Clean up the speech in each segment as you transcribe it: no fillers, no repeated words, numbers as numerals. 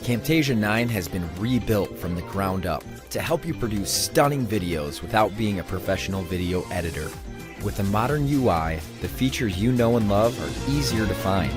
Camtasia 9 has been rebuilt from the ground up to help you produce stunning videos without being a professional video editor. With a modern UI, the features you know and love are easier to find.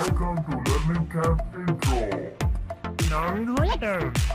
Welcome to Learning Camp Intro.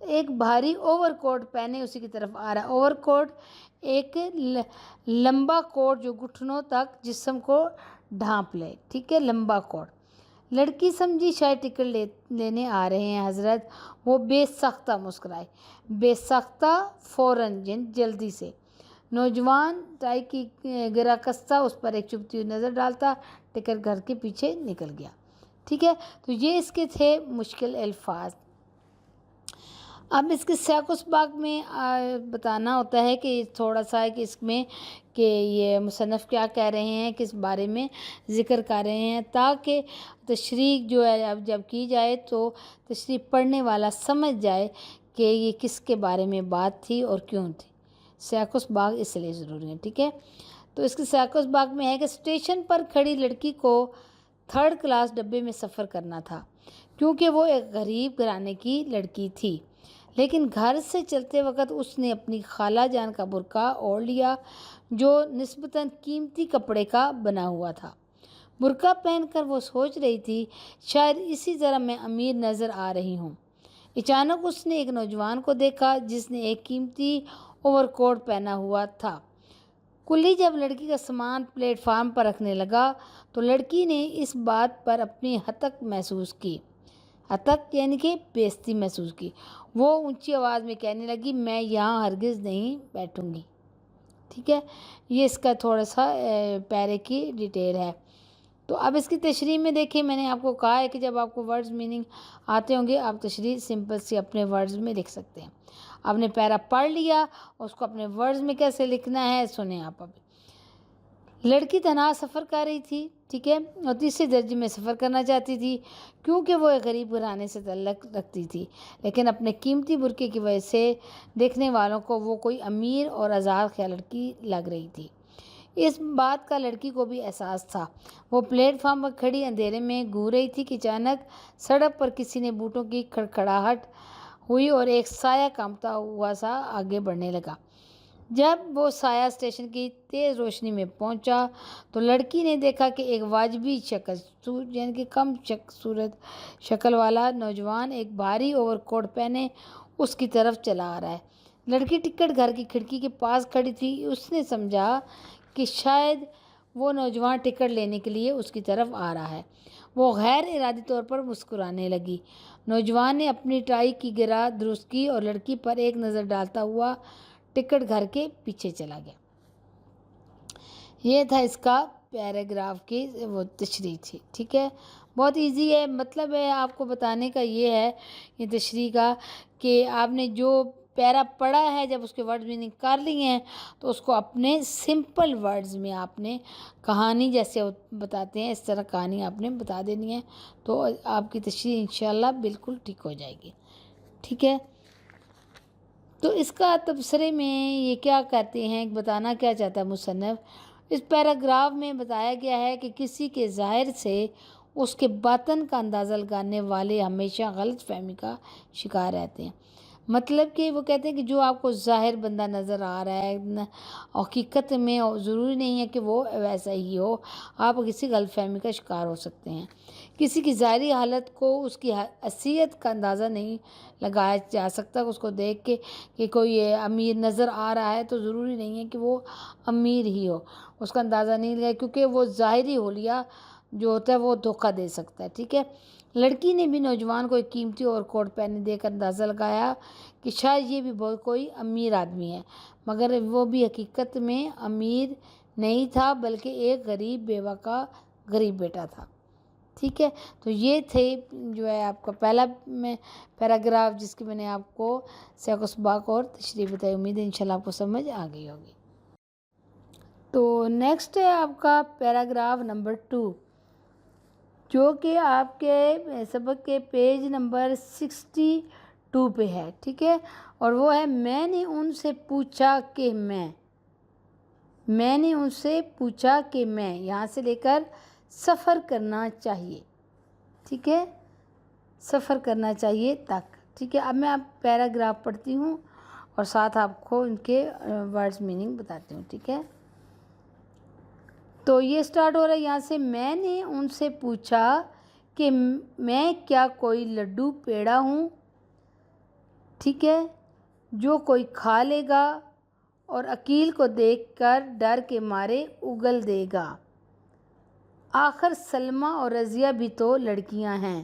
ایک بھاری over کوٹ پہنے اسی کی طرف آ رہا ہے. Over کوٹ ایک لمبا کوٹ جو گھٹنوں تک جسم کو ڈھانپ لے. ٹھیک ہے, لمبا کوٹ. لڑکی سمجھی شاید ٹکٹ لینے آ رہے ہیں حضرت. وہ بے سختہ مسکرائے. بے سختہ فوراً جلدی سے. نوجوان ٹائی کی گرا کستا اس پر ایک چبھتی ہوئی نظر ڈالتا ٹکٹ گھر کے پیچھے نکل گیا. ٹھیک ہے, تو یہ اس کے تھے مشکل الفاظ. اب اس کے سیاق و سباق میں بتانا ہوتا ہے کہ تھوڑا سا ہے کہ اس میں کہ یہ مصنف کیا کہہ رہے ہیں, کس بارے میں ذکر کر رہے ہیں, تاکہ تشریح جو ہے اب جب کی جائے تو تشریح پڑھنے والا سمجھ جائے کہ یہ کس کے بارے میں بات تھی اور کیوں تھی. سیاق و سباق اس لیے ضروری ہے. ٹھیک ہے, تو اس کے سیاق و سباق میں ہے کہ اسٹیشن پر کھڑی لڑکی کو 3rd کلاس ڈبے میں سفر کرنا تھا کیونکہ وہ ایک غریب گھرانے کی لڑکی تھی. لیکن گھر سے چلتے وقت اس نے اپنی خالہ جان کا برقع اوڑھ لیا جو نسبتاً قیمتی کپڑے کا بنا ہوا تھا. برقع پہن کر وہ سوچ رہی تھی شاید اسی طرح میں امیر نظر آ رہی ہوں. اچانک اس نے ایک نوجوان کو دیکھا جس نے ایک قیمتی اوور کوٹ پہنا ہوا تھا. کلی جب لڑکی کا سامان پلیٹ فارم پر رکھنے لگا تو لڑکی نے اس بات پر اپنی حتک محسوس کی. حتک یعنی کہ بےزتی محسوس کی. وہ اونچی آواز میں کہنے لگی, میں یہاں ہرگز نہیں بیٹھوں گی. ٹھیک ہے, یہ اس کا تھوڑا سا پیرے کی ڈیٹیل ہے. تو اب اس کی تشریح میں دیکھیں, میں نے آپ کو کہا ہے کہ جب آپ کو ورڈز میننگ آتے ہوں گے آپ تشریح سمپل سی اپنے ورڈز میں لکھ سکتے ہیں. آپ نے پیرا پڑھ لیا, اس کو اپنے ورڈز میں کیسے لکھنا ہے سنیں آپ. اب لڑکی تنہا سفر کر رہی تھی. ٹھیک ہے, اور 3 درجے میں سفر کرنا چاہتی تھی کیونکہ وہ ایک غریب گھرانے سے تعلق رکھتی تھی, لیکن اپنے قیمتی برقعے کی وجہ سے دیکھنے والوں کو وہ کوئی امیر اور آزاد خیال لڑکی لگ رہی تھی. اس بات کا لڑکی کو بھی احساس تھا. وہ پلیٹ فارم پر کھڑی اندھیرے میں گھور رہی تھی کہ اچانک سڑک پر کسی نے بوٹوں کی کھڑکھڑاہٹ ہوئی اور ایک سایہ کانپتا ہوا سا آگے بڑھنے لگا. جب وہ سایہ اسٹیشن کی تیز روشنی میں پہنچا تو لڑکی نے دیکھا کہ ایک واجبی شکل یعنی کہ کم صورت شکل والا نوجوان ایک بھاری اوور کوٹ پہنے اس کی طرف چلا آ رہا ہے. لڑکی ٹکٹ گھر کی کھڑکی کے پاس کھڑی تھی. اس نے سمجھا کہ شاید وہ نوجوان ٹکٹ لینے کے لیے اس کی طرف آ رہا ہے. وہ غیر ارادی طور پر مسکرانے لگی. نوجوان نے اپنی ٹائی کی گرا درست کی اور لڑکی پر ایک نظر ڈالتا ہوا ٹکٹ گھر کے پیچھے چلا گیا. یہ تھا اس کا پیراگراف کی وہ تشریح تھی. ٹھیک ہے, بہت ایزی ہے. مطلب ہے آپ کو بتانے کا یہ ہے یہ تشریح کا کہ آپ نے جو پیرا پڑھا ہے جب اس کے ورڈز میننگ کر لیے ہیں تو اس کو اپنے سمپل ورڈز میں آپ نے کہانی جیسے بتاتے ہیں اس طرح کہانی آپ نے بتا دینی ہے تو آپ کی تشریح انشاءاللہ بالکل ٹھیک ہو جائے گی. ٹھیک ہے, تو اس کا تبصرے میں یہ کیا کہتے ہیں, بتانا کیا چاہتا ہے مصنف. اس پیراگراف میں بتایا گیا ہے کہ کسی کے ظاہر سے اس کے باطن کا اندازہ لگانے والے ہمیشہ غلط فہمی کا شکار رہتے ہیں. مطلب کہ وہ کہتے ہیں کہ جو آپ کو ظاہر بندہ نظر آ رہا ہے حقیقت میں ضروری نہیں ہے کہ وہ ویسا ہی ہو. آپ کسی غلط فہمی کا شکار ہو سکتے ہیں. کسی کی ظاہری حالت کو اس کی حیثیت کا اندازہ نہیں لگایا جا سکتا. اس کو دیکھ کے کہ کوئی امیر نظر آ رہا ہے تو ضروری نہیں ہے کہ وہ امیر ہی ہو, اس کا اندازہ نہیں لگایا کیونکہ وہ ظاہری حلیہ جو ہوتا ہے وہ دھوکہ دے سکتا ہے. ٹھیک ہے, لڑکی نے بھی نوجوان کو ایک قیمتی اوور کوٹ پہنے دے کر اندازہ لگایا کہ شاید یہ بھی بہت کوئی امیر آدمی ہے, مگر وہ بھی حقیقت میں امیر نہیں تھا بلکہ ایک غریب بیوہ کا غریب بیٹا تھا. ٹھیک ہے, تو یہ تھے جو ہے آپ کا پہلا پیراگراف جس کی میں نے آپ کو سیاق و سباق اور تشریح بتائی. امید ہے انشاءاللہ آپ کو سمجھ آ گئی ہوگی. تو نیکسٹ ہے آپ کا پیراگراف نمبر 2 جو کہ آپ کے سبق کے پیج نمبر 62 پہ ہے. ٹھیک ہے, اور وہ ہے میں نے ان سے پوچھا کہ میں نے ان سے پوچھا کہ میں یہاں سے لے کر سفر کرنا چاہیے. ٹھیک ہے, سفر کرنا چاہیے تک. ٹھیک ہے, اب میں آپ پیراگراف پڑھتی ہوں اور ساتھ آپ کو ان کے ورڈز میننگ بتاتی ہوں. ٹھیک ہے, تو یہ سٹارٹ ہو رہا ہے یہاں سے. میں نے ان سے پوچھا کہ میں کیا کوئی لڈو پیڑا ہوں. ٹھیک ہے، جو کوئی کھا لے گا اور عقیل کو دیکھ کر ڈر کے مارے اگل دے گا۔ آخر سلمیٰ اور رضیہ بھی تو لڑکیاں ہیں،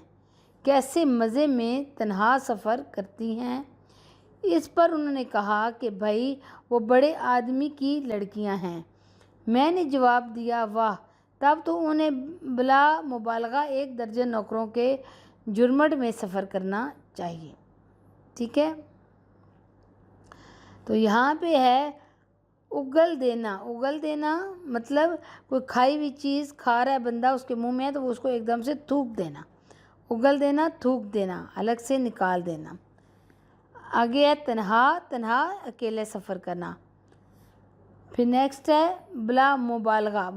کیسے مزے میں تنہا سفر کرتی ہیں۔ اس پر انہوں نے کہا کہ بھائی وہ بڑے آدمی کی لڑکیاں ہیں۔ میں نے جواب دیا واہ، تب تو انہیں بلا مبالغہ 1 درجن نوکروں کے جرمٹ میں سفر کرنا چاہیے۔ ٹھیک ہے، تو یہاں پہ ہے اگل دینا۔ اگل دینا مطلب کوئی کھائی ہوئی چیز کھا رہا ہے بندہ، اس کے منہ میں ہے تو اس کو ایک دم سے تھوک دینا۔ اگل دینا، تھوک دینا، الگ سے نکال دینا۔ آگے ہے تنہا، تنہا اکیلے سفر کرنا۔ پھر نیکسٹ ہے بلا مبالغہ،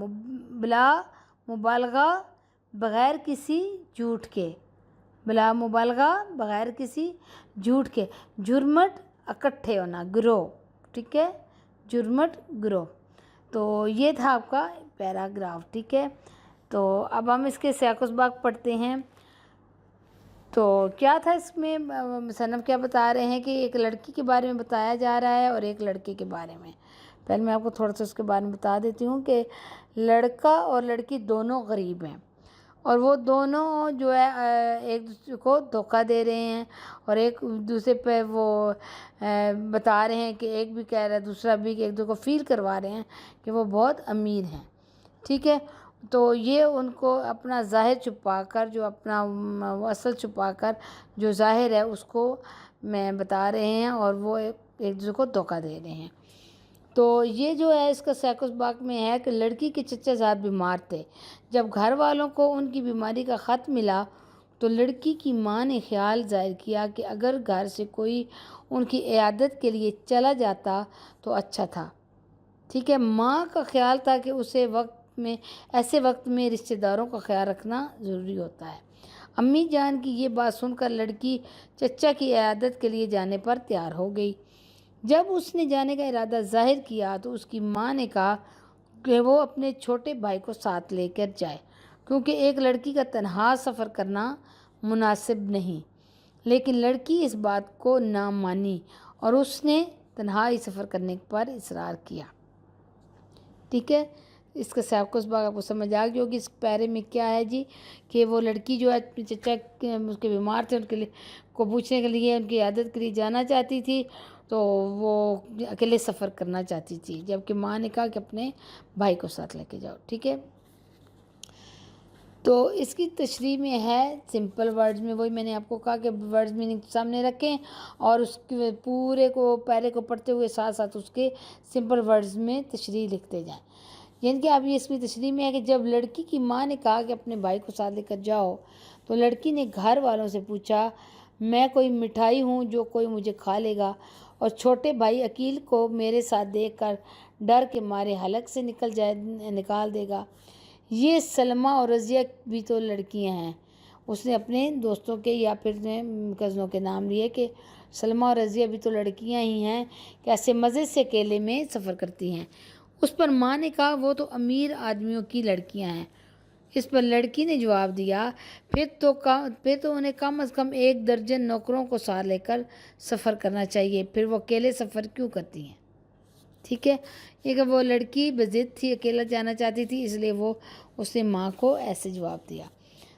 بلا مبالغہ بغیر کسی جھوٹ کے، بلا مبالغہ بغیر کسی جھوٹ کے۔ جرمٹ اکٹھے ہونا، گروہ، ٹھیک ہے، جرمٹ گروہ۔ تو یہ تھا آپ کا پیراگراف، ٹھیک ہے۔ تو اب ہم اس کے سیاق و سباق پڑھتے ہیں۔ تو کیا تھا اس میں، مصنف کیا بتا رہے ہیں کہ ایک لڑکی کے بارے میں بتایا جا رہا ہے اور ایک لڑکے کے بارے میں۔ پہلے میں آپ کو تھوڑا سا اس کے بارے میں بتا دیتی ہوں کہ لڑکا اور لڑکی دونوں غریب ہیں، اور وہ دونوں جو ہے ایک دوسرے کو دھوکہ دے رہے ہیں، اور ایک دوسرے پہ وہ بتا رہے ہیں کہ ایک بھی کہہ رہا ہے دوسرا بھی، کہ ایک دوسرے کو فیل کروا رہے ہیں کہ وہ بہت امیر ہیں۔ ٹھیک ہے، تو یہ ان کو اپنا ظاہر چھپا کر، جو اپنا اصل چھپا کر جو ظاہر ہے اس کو میں بتا رہے ہیں، اور وہ ایک دوسرے کو دھوکہ دے رہے ہیں۔ تو یہ جو ہے اس کا سیاق و سباق میں ہے کہ لڑکی کے چچا زاد بیمار تھے۔ جب گھر والوں کو ان کی بیماری کا خط ملا تو لڑکی کی ماں نے خیال ظاہر کیا کہ اگر گھر سے کوئی ان کی عیادت کے لیے چلا جاتا تو اچھا تھا۔ ٹھیک ہے، ماں کا خیال تھا کہ ایسے وقت میں رشتہ داروں کا خیال رکھنا ضروری ہوتا ہے۔ امی جان کی یہ بات سن کر لڑکی چچا کی عیادت کے لیے جانے پر تیار ہو گئی۔ جب اس نے جانے کا ارادہ ظاہر کیا تو اس کی ماں نے کہا کہ وہ اپنے چھوٹے بھائی کو ساتھ لے کر جائے، کیونکہ ایک لڑکی کا تنہا سفر کرنا مناسب نہیں۔ لیکن لڑکی اس بات کو نہ مانی اور اس نے تنہائی سفر کرنے پر اصرار کیا۔ ٹھیک ہے، اس کا سیاق و سباق آپ کو سمجھ آ گئی ہوگی۔ اس پیرے میں کیا ہے جی کہ وہ لڑکی جو ہے اپنے چچا اس کے بیمار تھے، ان کے لیے کو پوچھنے کے لیے، ان کی عیادت کے لیے جانا چاہتی تھی، تو وہ اکیلے سفر کرنا چاہتی تھی، جبکہ ماں نے کہا کہ اپنے بھائی کو ساتھ لے کے جاؤ۔ ٹھیک ہے، تو اس کی تشریح میں ہے سمپل ورڈز میں، وہی میں نے آپ کو کہا کہ ورڈز میننگ سامنے رکھیں اور اس کے پورے کو پیرے کو پڑھتے ہوئے ساتھ ساتھ اس کے سمپل ورڈز میں تشریح لکھتے جائیں۔ یعنی کہ اب یہ اس میں تشریح میں ہے کہ جب لڑکی کی ماں نے کہا کہ اپنے بھائی کو ساتھ لے کر جاؤ تو لڑکی نے گھر والوں سے پوچھا، میں کوئی مٹھائی ہوں جو کوئی مجھے کھا لے گا اور چھوٹے بھائی عقیل کو میرے ساتھ دیکھ کر ڈر کے مارے حلق سے نکال دے گا۔ یہ سلمیٰ اور رضیہ بھی تو لڑکیاں ہیں۔ اس نے اپنے دوستوں کے یا پھر کزنوں کے نام لیے کہ سلمیٰ اور رضیہ بھی تو لڑکیاں ہی ہیں، کیسے مزے سے اکیلے میں سفر کرتی ہیں۔ اس پر ماں نے کہا وہ تو امیر آدمیوں کی لڑکیاں ہیں۔ اس پر لڑکی نے جواب دیا پھر تو انہیں کم از کم 1 درجن نوکروں کو ساتھ لے کر سفر کرنا چاہیے، پھر وہ اکیلے سفر کیوں کرتی ہیں۔ ٹھیک ہے، یہ کہ وہ لڑکی بضد تھی، اکیلا جانا چاہتی تھی، اس لیے اس نے ماں کو ایسے جواب دیا۔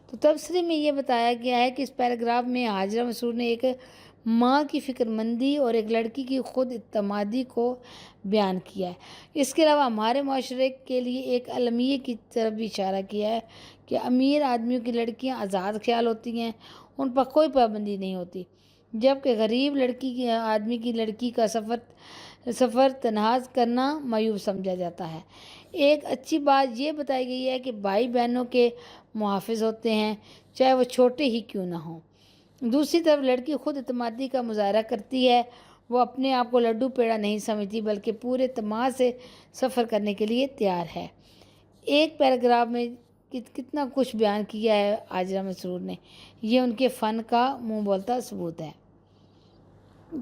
تو تبصرے میں یہ بتایا گیا ہے کہ اس پیراگراف میں حاجرہ مسرور نے ایک ماں کی فکر مندی اور ایک لڑکی کی خود اعتمادی کو بیان کیا ہے۔ اس کے علاوہ ہمارے معاشرے کے لیے ایک المیہ کی طرف بھی اشارہ کیا ہے کہ امیر آدمیوں کی لڑکیاں آزاد خیال ہوتی ہیں، ان پر کوئی پابندی نہیں ہوتی، جبکہ غریب آدمی کی لڑکی کا سفر تنہا کرنا معیوب سمجھا جاتا ہے۔ ایک اچھی بات یہ بتائی گئی ہے کہ بھائی بہنوں کے محافظ ہوتے ہیں، چاہے وہ چھوٹے ہی کیوں نہ ہوں۔ دوسری طرف لڑکی خود اعتمادی کا مظاہرہ کرتی ہے، وہ اپنے آپ کو لڈو پیڑا نہیں سمجھتی بلکہ پورے اعتماد سے سفر کرنے کے لیے تیار ہے۔ ایک پیراگراف میں کتنا کچھ بیان کیا ہے حاجرہ مسرور نے، یہ ان کے فن کا منہ بولتا ثبوت ہے۔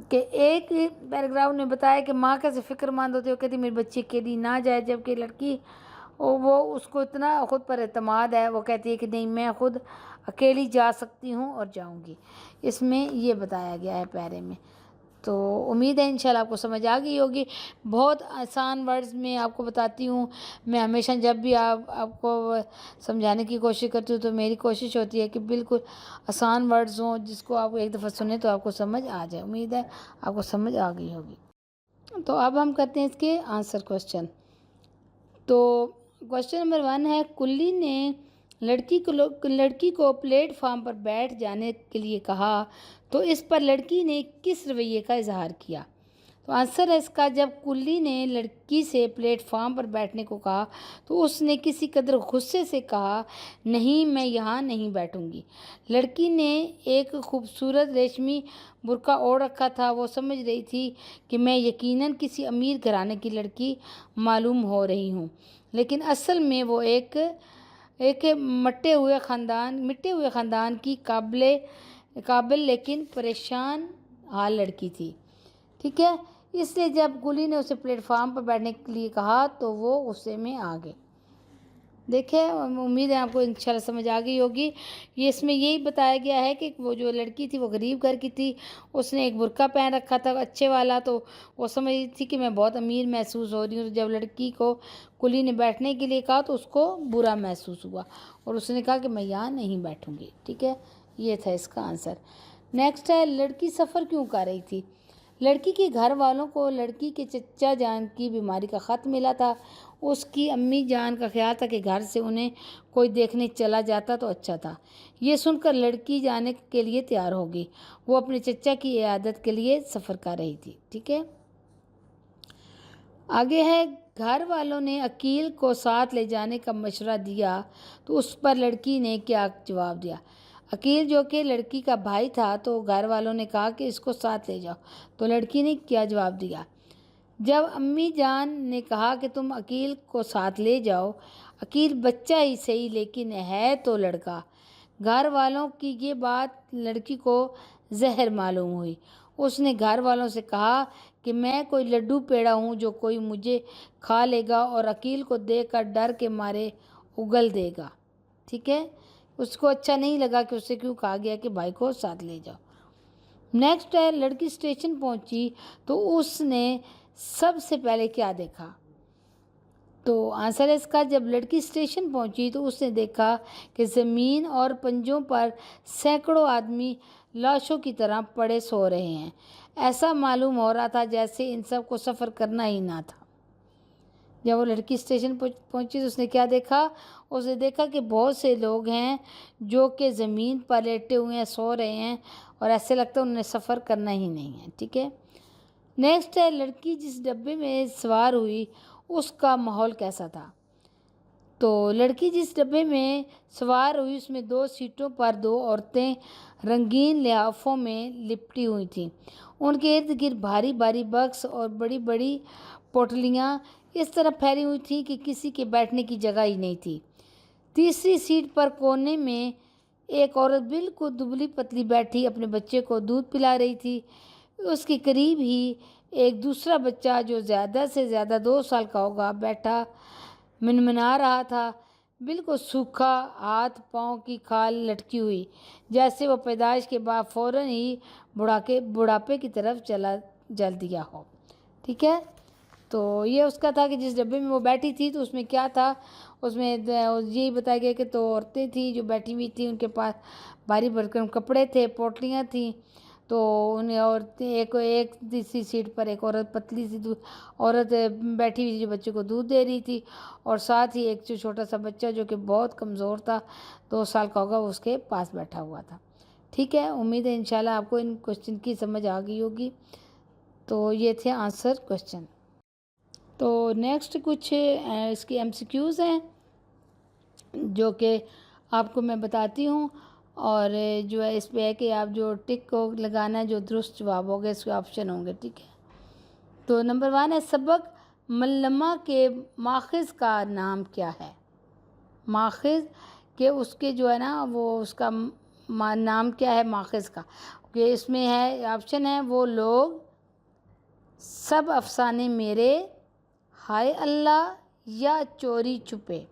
کہ ایک پیراگراف نے بتایا کہ ماں کیسے فکر مند ہوتی ہے، وہ کہتی میری بچی اکیلی نہ جائے، جبکہ لڑکی وہ اس کو اتنا خود پر اعتماد ہے، وہ کہتی ہے کہ نہیں میں خود اکیلی جا سکتی ہوں اور جاؤں گی۔ اس میں یہ بتایا گیا ہے پیرے میں۔ تو امید ہے انشاءاللہ آپ کو سمجھ آ گئی ہوگی. بہت آسان ورڈز میں آپ کو بتاتی ہوں. میں ہمیشہ جب بھی آپ کو سمجھانے کی کوشش کرتی ہوں تو میری کوشش ہوتی ہے کہ بالکل آسان ورڈز ہوں جس کو آپ ایک دفعہ سنیں تو آپ کو سمجھ آ جائے. امید ہے آپ کو سمجھ آ گئی ہوگی. تو اب ہم کرتے ہیں اس کے آنسر کوشچن. تو کوشچن نمبر 1 ہے، کلی نے لڑکی کو پلیٹ فارم پر بیٹھ جانے کے لیے کہا تو اس پر لڑکی نے کس رویے کا اظہار کیا؟ تو آنسر ہے اس کا، جب کلی نے لڑکی سے پلیٹ فارم پر بیٹھنے کو کہا تو اس نے کسی قدر غصے سے کہا، نہیں میں یہاں نہیں بیٹھوں گی. لڑکی نے ایک خوبصورت ریشمی برقع اوڑھ رکھا تھا. وہ سمجھ رہی تھی کہ میں یقیناً کسی امیر گھرانے کی لڑکی معلوم ہو رہی ہوں، لیکن اصل میں وہ ایک مٹے ہوئے خاندان کی قابل لیکن پریشان حال لڑکی تھی. ٹھیک ہے، اس لیے جب کلی نے اسے پلیٹ فارم پر بیٹھنے کے لیے کہا تو وہ غصے میں آ گئے. دیکھیں، امید ہے آپ کو انشاءاللہ سمجھ آ گئی ہوگی. اس میں یہی بتایا گیا ہے کہ وہ جو لڑکی تھی وہ غریب گھر کی تھی. اس نے ایک برقع پہن رکھا تھا اچھے والا، تو وہ سمجھ رہی تھی کہ میں بہت امیر محسوس ہو رہی ہوں. جب لڑکی کو کلی نے بیٹھنے کے لیے کہا تو اس کو برا محسوس ہوا اور اس نے کہا کہ میں یہاں نہیں بیٹھوں گی. ٹھیک ہے، یہ تھا اس کا آنسر. نیکسٹ ہے، لڑکی سفر کیوں کر رہی تھی؟ لڑکی کے گھر والوں کو لڑکی کے چچا جان کی بیماری کا خط ملا تھا. اس کی امی جان کا خیال تھا کہ گھر سے انہیں کوئی دیکھنے چلا جاتا تو اچھا تھا. یہ سن کر لڑکی جانے کے لیے تیار ہو گئی. وہ اپنے چچا کی عیادت کے لیے سفر کر رہی تھی. ٹھیک ہے، آگے ہے، گھر والوں نے عقیل کو ساتھ لے جانے کا مشورہ دیا تو اس پر لڑکی نے کیا جواب دیا؟ عقیل جو کہ لڑکی کا بھائی تھا، تو گھر والوں نے کہا کہ اس کو ساتھ لے جاؤ، تو لڑکی نے کیا جواب دیا؟ جب امی جان نے کہا کہ تم عقیل کو ساتھ لے جاؤ، عقیل بچہ ہی صحیح لیکن ہے تو لڑکا. گھر والوں کی یہ بات لڑکی کو زہر معلوم ہوئی. اس نے گھر والوں سے کہا کہ میں کوئی لڈو پیڑا ہوں جو کوئی مجھے کھا لے گا اور عقیل کو دیکھ کر ڈر کے مارے اگل دے گا. ٹھیک ہے، اس کو اچھا نہیں لگا کہ اسے کیوں کہا گیا کہ بھائی کو ساتھ لے جاؤ. نیکسٹ ہے، لڑکی اسٹیشن پہنچی تو اس نے سب سے پہلے کیا دیکھا؟ تو آنسر ہے اس کا، جب لڑکی اسٹیشن پہنچی تو اس نے دیکھا کہ زمین اور پنجوں پر سینکڑوں آدمی لاشوں کی طرح پڑے سو رہے ہیں. ایسا معلوم ہو رہا تھا جیسے ان سب کو سفر کرنا ہی نہ تھا. جب وہ لڑکی اسٹیشن پہنچی تو اس نے کیا دیکھا؟ اس نے دیکھا کہ بہت سے لوگ ہیں جو کہ زمین پر لیٹے ہوئے ہیں، سو رہے ہیں، اور ایسے لگتا ہے انہوں نے سفر کرنا ہی نہیں ہے. ٹھیک ہے، نیکسٹ ہے، لڑکی جس ڈبے میں سوار ہوئی اس کا ماحول کیسا تھا؟ تو لڑکی جس ڈبے میں سوار ہوئی اس میں 2 سیٹوں پر 2 عورتیں رنگین لحافوں میں لپٹی ہوئی تھیں. ان کے ارد گرد بھاری بھاری بکس اور بڑی بڑی پوٹلیاں اس طرح پھیلی ہوئی تھیں کہ کسی کے بیٹھنے کی جگہ ہی نہیں تھی. تیسری سیٹ پر کونے میں ایک عورت بالکل دبلی پتلی بیٹھی اپنے بچے کو دودھ پلا رہی تھی. اس کے قریب ہی ایک دوسرا بچہ جو زیادہ سے زیادہ 2 سال کا ہوگا بیٹھا منمنا رہا تھا، بالکل سوکھا، ہاتھ پاؤں کی کھال لٹکی ہوئی، جیسے وہ پیدائش کے بعد فوراً ہی بڑھاپے کی طرف جل دیا ہو. ٹھیک ہے، تو یہ اس کا تھا کہ جس ڈبے میں وہ بیٹھی تھی تو اس میں کیا تھا؟ اس میں یہی بتایا گیا کہ 2 عورتیں تھیں جو بیٹھی ہوئی تھیں، ان کے پاس بھاری بھرکم کپڑے تھے، پوٹلیاں تھیں. تو انہیں عورتیں ایک تیسری سیٹ پر ایک عورت پتلی سی عورت بیٹھی ہوئی جو بچے کو دودھ دے رہی تھی، اور ساتھ ہی ایک جو چھوٹا سا بچہ جو کہ بہت کمزور تھا، 2 سال کا ہوگا، وہ اس کے پاس بیٹھا ہوا تھا. ٹھیک ہے، امید ہے انشاءاللہ آپ کو ان کوشچن کی سمجھ آ گئی ہوگی. تو یہ تھے آنسر کوشچن. تو نیکسٹ کچھ اس کی MCQs ہیں جو کہ آپ کو میں بتاتی ہوں، اور جو ہے اس پہ ہے کہ آپ جو ٹک کو لگانا ہے جو درست جواب ہوگا، اس کے آپشن ہوں گے. ٹھیک ہے، تو نمبر 1 ہے، سبق ملمہ کے ماخذ کا نام کیا ہے؟ ماخذ کہ اس کے جو ہے نا وہ اس کا نام کیا ہے ماخذ کا؟ کہ اس میں ہے آپشن ہے، وہ لوگ، سب افسانے میرے، ہائے اللہ، یا چوری چھپے.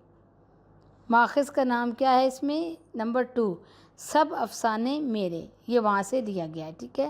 ماخذ کا نام کیا ہے اس میں؟ نمبر 2 سب افسانے میرے، یہ وہاں سے دیا گیا ہے. ٹھیک ہے،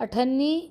98,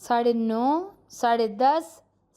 9:30, 10:30,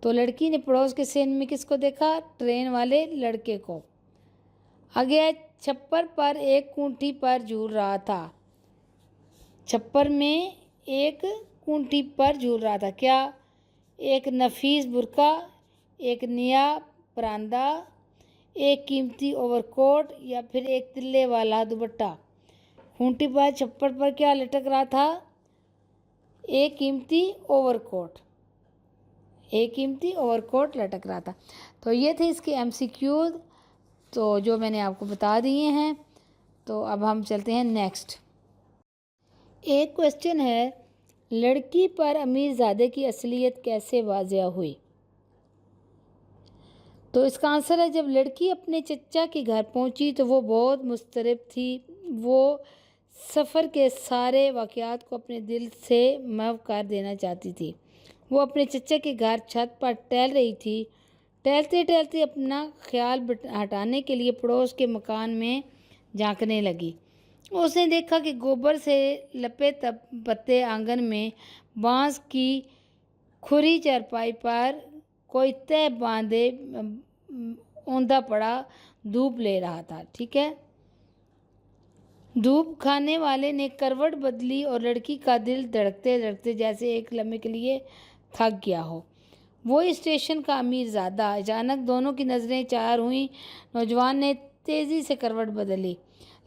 تو لڑکی نے پڑوس کے سین میں کس کو دیکھا؟ ٹرین والے لڑکے کو۔ آگے ہے چھپر پر ایک کونٹھی پر جھول رہا تھا۔ چھپر میں ایک کونٹھی پر جھول رہا تھا، کیا؟ ایک نفیس برقع، ایک نیا پراندہ، ایک قیمتی اوور کوٹ یا پھر ایک تلے والا دوپٹہ۔ کونٹھی پر چھپر پر کیا لٹک رہا تھا؟ ایک قیمتی اوور کوٹ، ایک قیمتی اوور کوٹ لٹک رہا تھا۔ تو یہ تھے اس کے MCQs، تو جو میں نے آپ کو بتا دیے ہیں۔ تو اب ہم چلتے ہیں نیکسٹ۔ ایک کویسچن ہے، لڑکی پر امیر زادے کی اصلیت کیسے واضح ہوئی؟ تو اس کا آنسر ہے، جب لڑکی اپنے چچا کے گھر پہنچی تو وہ بہت مضطرب تھی۔ وہ سفر کے سارے واقعات کو اپنے دل سے محو کر دینا چاہتی تھی۔ وہ اپنے چچا کے گھر چھت پر ٹہل رہی تھی۔ ٹہلتے ٹہلتے اپنا خیال ہٹانے کے لیے پڑوس کے مکان میں جھانکنے لگی۔ اس نے دیکھا کہ گوبر سے لپے پتے آنگن میں بانس کی کھری چارپائی پر کوئی تہ باندھے اوندا پڑا دھوپ لے رہا تھا، ٹھیک ہے۔ دھوپ کھانے والے نے کروٹ بدلی اور لڑکی کا دل دھڑکتے دھڑکتے جیسے ایک لمحے کے لیے تھک گیا ہو۔ وہ اسٹیشن کا امیر زادہ۔ اچانک دونوں کی نظریں چار ہوئیں۔ نوجوان نے تیزی سے کروٹ بدلی۔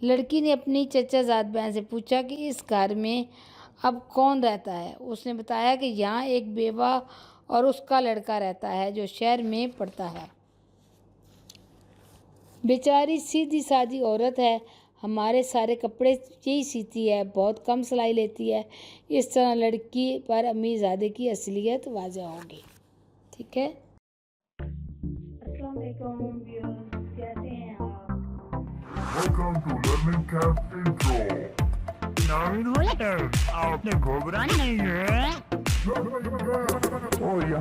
لڑکی نے اپنی چچا زاد بہن سے پوچھا کہ اس گھر میں اب کون رہتا ہے؟ اس نے بتایا کہ یہاں ایک بیوہ اور اس کا لڑکا رہتا ہے جو شہر میں پڑھتا ہے۔ بیچاری سیدھی سادی عورت ہے، ہمارے سارے کپڑے یہی سیتی ہے، بہت کم سلائی لیتی ہے۔ اس طرح لڑکی پر امیر زادے کی اصلیت واضح ہوگی، ٹھیک ہے۔ السلام علیکم ویورز، کیسے ہیں آپ؟ Welcome to Learning Camp Intro. نام آپ نے گھبرانا نہیں ہے۔ Oh